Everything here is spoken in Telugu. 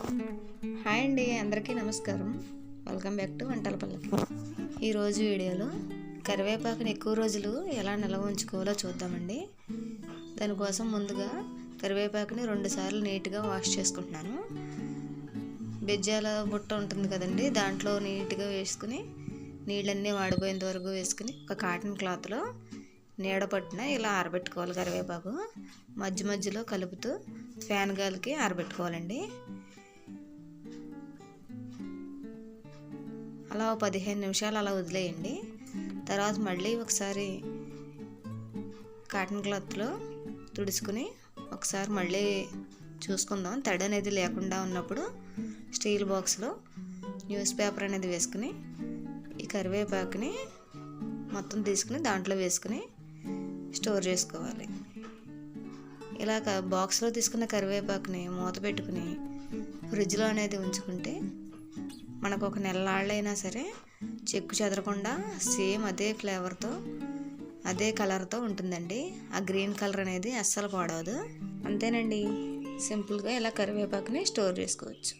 హాయ్ అండి, అందరికీ నమస్కారం. వెల్కమ్ బ్యాక్ టు వంటల పల్లకి. ఈరోజు వీడియోలో కరివేపాకుని ఎక్కువ రోజులు ఎలా నిల్వ ఉంచుకోవాలో చూద్దామండి. దానికోసం ముందుగా కరివేపాకుని 2 సార్లు నీట్గా వాష్ చేసుకుంటున్నాను. బెజ్జాల బుట్ట ఉంటుంది కదండి, దాంట్లో నీట్గా వేసుకుని నీళ్ళన్నీ వాడిపోయేంత వరకు వేసుకుని ఒక కాటన్ క్లాత్లో నీడ పట్టిన ఇలా ఆరబెట్టుకోవాలి. కరివేపాకు మధ్య మధ్యలో కలుపుతూ ఫ్యాన్ గాలికి ఆరబెట్టుకోవాలండి. అలా 15 నిమిషాలు అలా వదిలేయండి. తర్వాత మళ్ళీ ఒకసారి కాటన్ క్లాత్లో తుడుచుకుని ఒకసారి మళ్ళీ చూసుకుందాం. తడి అనేది లేకుండా ఉన్నప్పుడు స్టీల్ బాక్స్లో న్యూస్ పేపర్ అనేది వేసుకుని ఈ కరివేపాకుని మొత్తం తీసుకుని దాంట్లో వేసుకుని స్టోర్ చేసుకోవాలి. ఇలా బాక్స్లో తీసుకున్న కరివేపాకుని మూత పెట్టుకుని ఫ్రిడ్జ్లో అనేది ఉంచుకుంటే మనకు ఒక నెలలాళ్ళైనా సరే చెక్కు చెదరకుండా సేమ్ అదే ఫ్లేవర్తో అదే కలర్తో ఉంటుందండి. ఆ గ్రీన్ కలర్ అనేది అస్సలు పాడవదు. అంతేనండి, సింపుల్గా ఇలా కరివేపాకుని స్టోర్ చేసుకోవచ్చు.